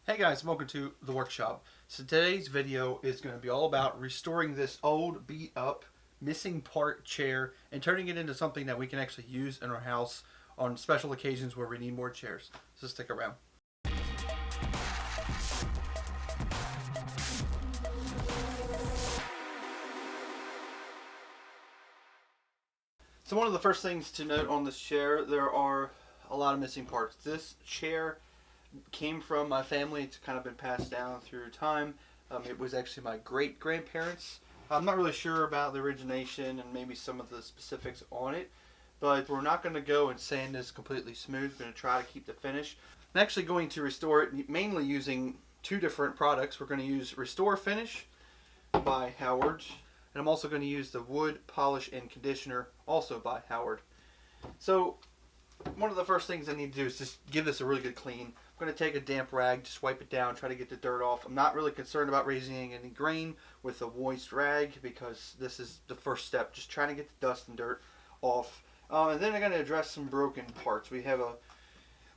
Hey guys, welcome to the workshop. So today's video is going to be all about restoring this old, beat up, missing part chair and turning it into something that we can actually use in our house on special occasions where we need more chairs. So stick around. So one of the first things to note on this chair, there are a lot of missing parts. This chair came from my family. It's kind of been passed down through time. It was actually my great grandparents. I'm not really sure about the origination and maybe some of the specifics on it, but we're not going to go and sand this completely smooth. We're going to try to keep the finish. I'm actually going to restore it mainly using two different products. We're going to use Restore Finish by Howard, and I'm also going to use the Wood Polish and Conditioner, also by Howard. So one of the first things I need to do is just give this a really good clean. I'm going to take a damp rag, just wipe it down, try to get the dirt off. I'm not really concerned about raising any grain with a moist rag because this is the first step, just trying to get the dust and dirt off. And then I'm going to address some broken parts. We have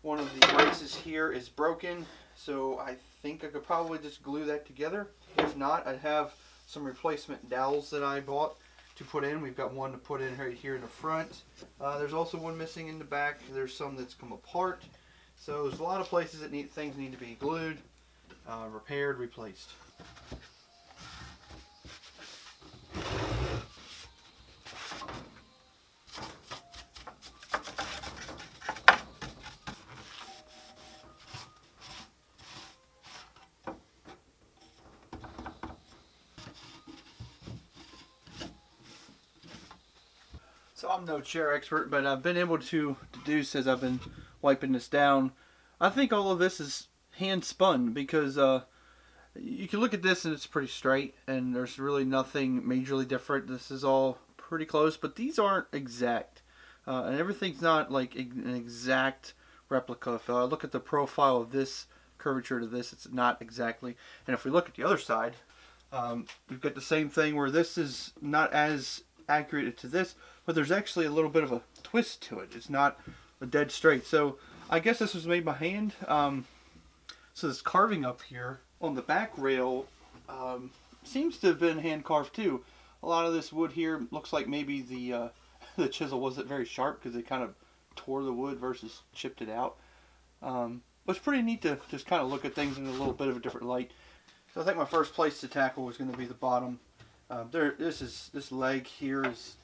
one of the braces here is broken, so I think I could probably just glue that together. If not, I have some replacement dowels that I bought to put in. We've got one to put in right here in the front. There's also one missing in the back. There's some that's come apart. So there's a lot of places that things need to be glued, repaired, replaced. So I'm no chair expert, but I've been able to deduce as I've been wiping this down. I think all of this is hand spun because you can look at this and it's pretty straight and there's really nothing majorly different. This is all pretty close, but these aren't exact. And everything's not like an exact replica. If I look at the profile of this curvature to this, it's not exactly. And if we look at the other side, we've got the same thing where this is not as accurate to this, but there's actually a little bit of a twist to it. It's not a dead straight. So I guess this was made by hand. So this carving up here on the back rail seems to have been hand carved too. A lot of this wood here looks like maybe the chisel wasn't very sharp because it kind of tore the wood versus chipped it out. But it's pretty neat to just kind of look at things in a little bit of a different light. So I think my first place to tackle was going to be the bottom. This leg here is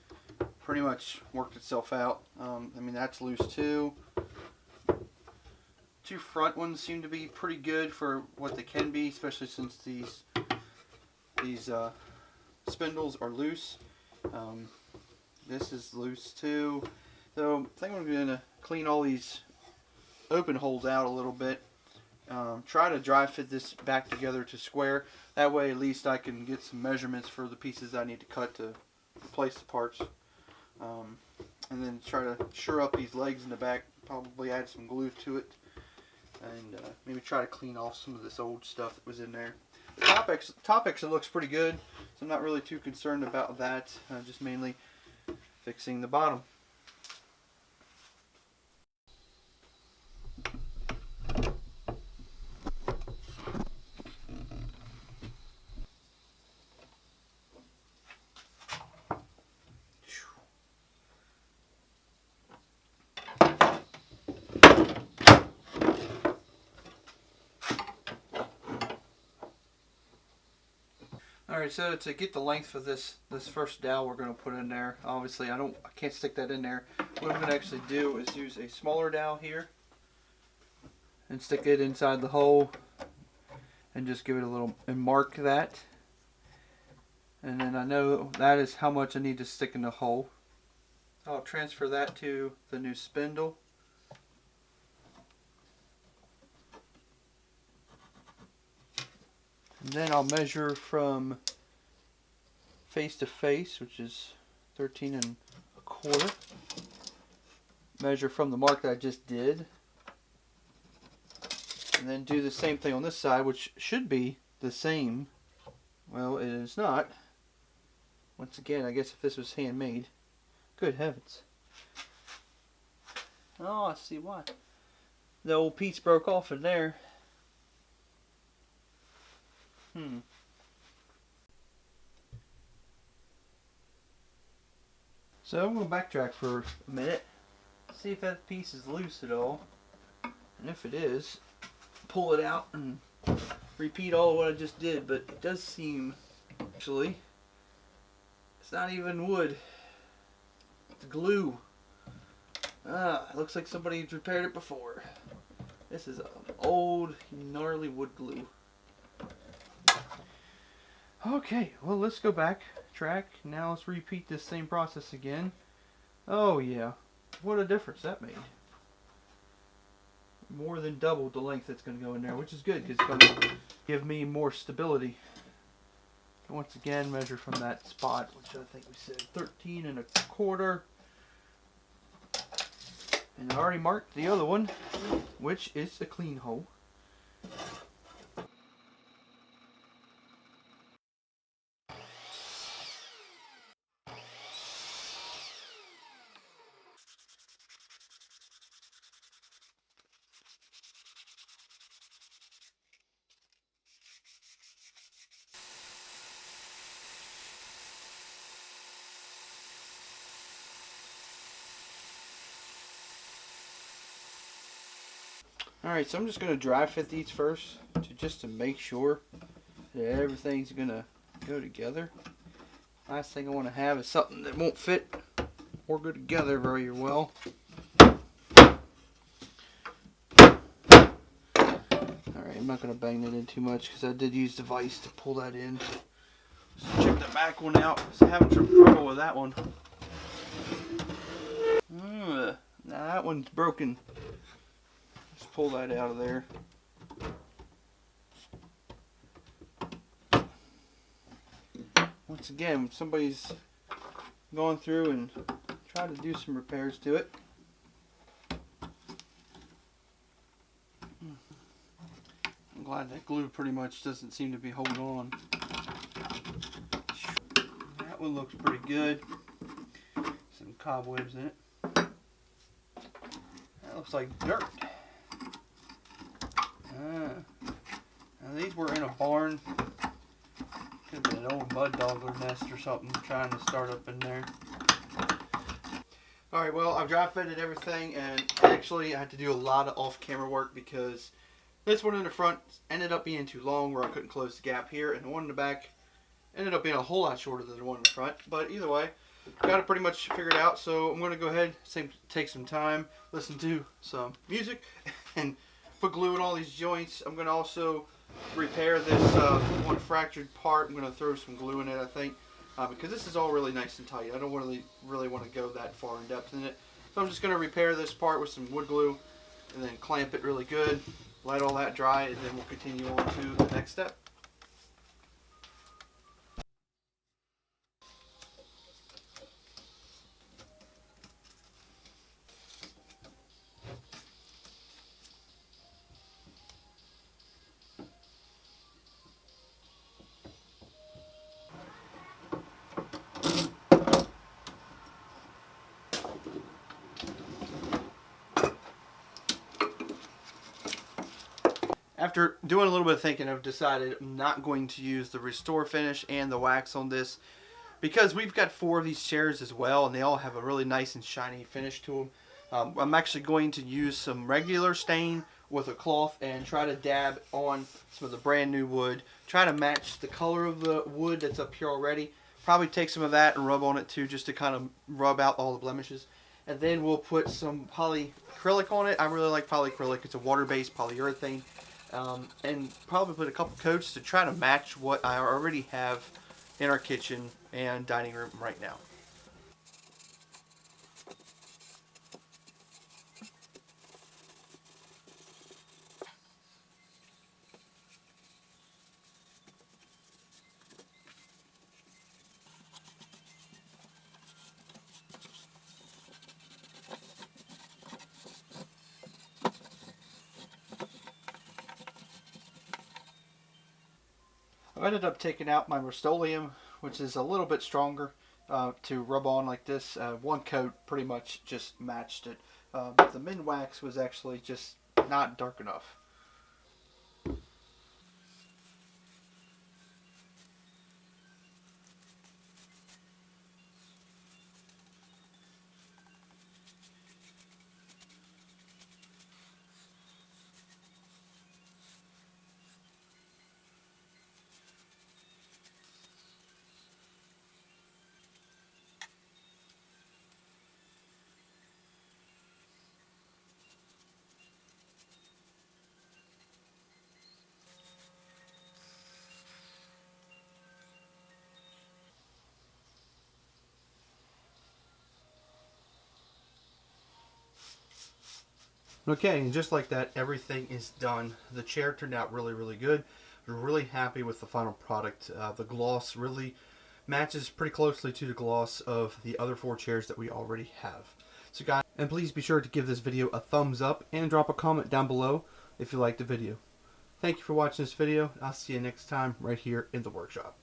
pretty much worked itself out. I mean, that's loose too. Two front ones seem to be pretty good for what they can be, especially since these spindles are loose. This is loose too. So I think I'm going to clean all these open holes out a little bit. Try to dry fit this back together to square. That way at least I can get some measurements for the pieces I need to cut to replace the parts. And then try to shore up these legs in the back, probably add some glue to it. And maybe try to clean off some of this old stuff that was in there. The top actually looks pretty good, so I'm not really too concerned about that. Just mainly fixing the bottom. Alright, so to get the length for this first dowel we're going to put in there, obviously I can't stick that in there. What I'm going to actually do is use a smaller dowel here and stick it inside the hole and just give it a little, and mark that. And then I know that is how much I need to stick in the hole. I'll transfer that to the new spindle. And then I'll measure from face to face, which is 13¼ measure from the mark that I just did, and then do the same thing on this side, which should be the same. Well, it is not. Once again, I guess if this was handmade, good heavens. Oh, I see why. The old piece broke off in there. So I'm going to backtrack for a minute, see if that piece is loose at all, and if it is, pull it out and repeat all of what I just did. But it does seem, actually, it's not even wood, it's glue. It looks like somebody's repaired it before. This is an old, gnarly wood glue. Okay, well, let's go back, track. Now let's repeat this same process again. Oh yeah, what a difference that made. More than double the length that's going to go in there, which is good because it's going to give me more stability. Once again, measure from that spot, which I think we said 13 1/4. And I already marked the other one, which is a clean hole. Alright, so I'm just going to dry fit these first, just to make sure that everything's going to go together. Last thing I want to have is something that won't fit or go together very well. Alright, I'm not going to bang that in too much because I did use the vise to pull that in. Let's check the back one out. I was having some trouble with that one. Now that one's broken. Let's pull that out of there. Once again, somebody's gone through and tried to do some repairs to it. I'm glad that glue pretty much doesn't seem to be holding on. That one looks pretty good. Some cobwebs in it. That looks like dirt. Now these were in a barn. Could have been an old mud dog nest or something trying to start up in there. Alright, well, I've dry fitted everything, and actually I had to do a lot of off-camera work because this one in the front ended up being too long where I couldn't close the gap here, and the one in the back ended up being a whole lot shorter than the one in the front. But either way, got it pretty much figured out, so I'm going to go ahead, take some time, listen to some music, and put glue in all these joints. I'm going to also repair this one fractured part. I'm going to throw some glue in it, I think, because this is all really nice and tight. I don't really want to go that far in depth in it. So I'm just going to repair this part with some wood glue and then clamp it really good, let all that dry, and then we'll continue on to the next step. After doing a little bit of thinking, I've decided I'm not going to use the restore finish and the wax on this because we've got 4 of these chairs as well, and they all have a really nice and shiny finish to them. I'm actually going to use some regular stain with a cloth and try to dab on some of the brand new wood. Try to match the color of the wood that's up here already. Probably take some of that and rub on it too, just to kind of rub out all the blemishes. And then we'll put some polyacrylic on it. I really like polyacrylic. It's a water-based polyurethane. And probably put a couple coats to try to match what I already have in our kitchen and dining room right now. I've ended up taking out my Rust-Oleum, which is a little bit stronger to rub on like this. One coat pretty much just matched it. The Min Wax was actually just not dark enough. Okay, and just like that, everything is done. The chair turned out really, really good. We're really happy with the final product. The gloss really matches pretty closely to the gloss of the other 4 chairs that we already have. So guys, and please be sure to give this video a thumbs up and drop a comment down below if you liked the video. Thank you for watching this video. I'll see you next time right here in the workshop.